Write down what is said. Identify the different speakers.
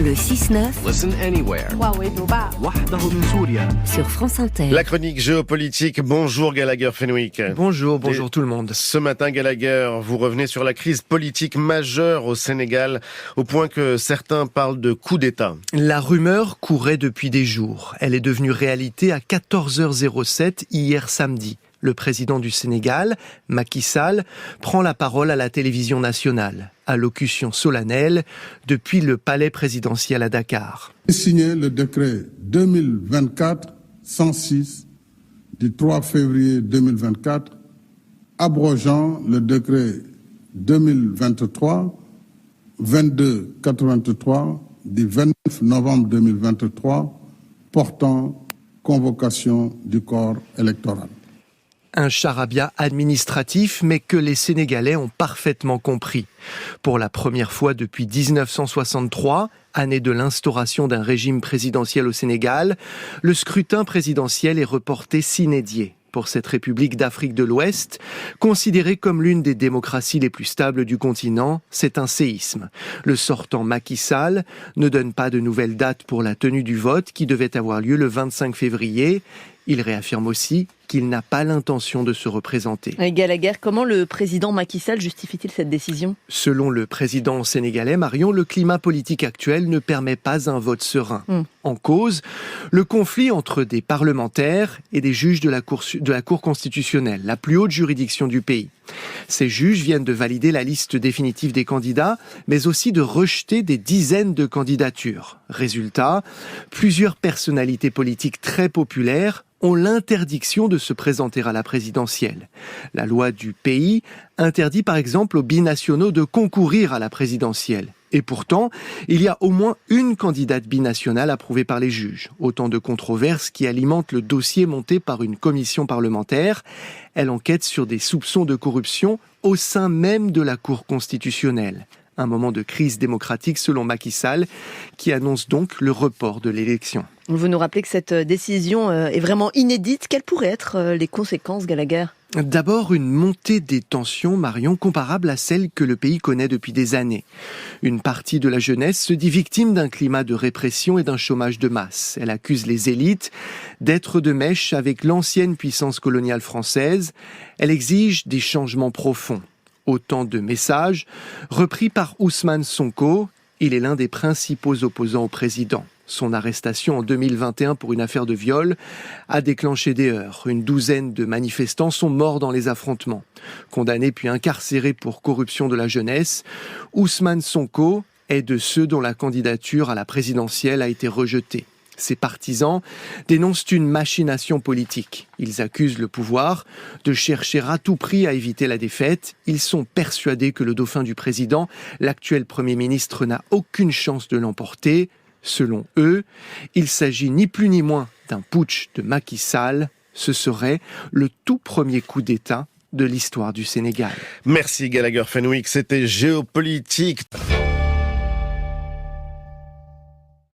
Speaker 1: Le 6-9.
Speaker 2: Listen anywhere.
Speaker 1: Sur France Inter.
Speaker 3: La chronique géopolitique. Bonjour Gallagher Fenwick.
Speaker 4: Bonjour tout le monde.
Speaker 3: Ce matin, Gallagher, vous revenez sur la crise politique majeure au Sénégal, au point que certains parlent de coup d'État.
Speaker 4: La rumeur courait depuis des jours. Elle est devenue réalité à 14h07 hier samedi. Le président du Sénégal, Macky Sall, prend la parole à la télévision nationale. Allocution solennelle depuis le palais présidentiel à Dakar.
Speaker 5: Signé le décret 2024-106 du 3 février 2024, abrogeant le décret 2023-2283 du 29 novembre 2023 portant convocation du corps électoral.
Speaker 4: Un charabia administratif, mais que les Sénégalais ont parfaitement compris. Pour la première fois depuis 1963, année de l'instauration d'un régime présidentiel au Sénégal, le scrutin présidentiel est reporté sine die. Pour cette République d'Afrique de l'Ouest, considérée comme l'une des démocraties les plus stables du continent, c'est un séisme. Le sortant Macky Sall ne donne pas de nouvelle date pour la tenue du vote qui devait avoir lieu le 25 février. Il réaffirme aussi qu'il n'a pas l'intention de se représenter.
Speaker 6: Gallagher, comment le président Macky Sall justifie-t-il cette décision ?
Speaker 4: Selon le président sénégalais, Marion, le climat politique actuel ne permet pas un vote serein. En cause, le conflit entre des parlementaires et des juges de la Cour constitutionnelle, la plus haute juridiction du pays. Ces juges viennent de valider la liste définitive des candidats, mais aussi de rejeter des dizaines de candidatures. Résultat, plusieurs personnalités politiques très populaires ont l'interdiction de se présenter à la présidentielle. La loi du pays interdit par exemple aux binationaux de concourir à la présidentielle. Et pourtant, il y a au moins une candidate binationale approuvée par les juges. Autant de controverses qui alimentent le dossier monté par une commission parlementaire. Elle enquête sur des soupçons de corruption au sein même de la Cour constitutionnelle. Un moment de crise démocratique selon Macky Sall, qui annonce donc le report de l'élection.
Speaker 6: Vous nous rappelez que cette décision est vraiment inédite. Quelles pourraient être les conséquences, Gallagher ?
Speaker 4: D'abord, une montée des tensions, Marion, comparable à celle que le pays connaît depuis des années. Une partie de la jeunesse se dit victime d'un climat de répression et d'un chômage de masse. Elle accuse les élites d'être de mèche avec l'ancienne puissance coloniale française. Elle exige des changements profonds. Autant de messages repris par Ousmane Sonko. Il est l'un des principaux opposants au président. Son arrestation en 2021 pour une affaire de viol a déclenché des heurts. Une douzaine de manifestants sont morts dans les affrontements. Condamné puis incarcéré pour corruption de la jeunesse, Ousmane Sonko est de ceux dont la candidature à la présidentielle a été rejetée. Ses partisans dénoncent une machination politique. Ils accusent le pouvoir de chercher à tout prix à éviter la défaite. Ils sont persuadés que le dauphin du président, l'actuel Premier ministre, n'a aucune chance de l'emporter. Selon eux, il s'agit ni plus ni moins d'un putsch de Macky Sall. Ce serait le tout premier coup d'État de l'histoire du Sénégal.
Speaker 3: Merci Gallagher Fenwick, c'était géopolitique.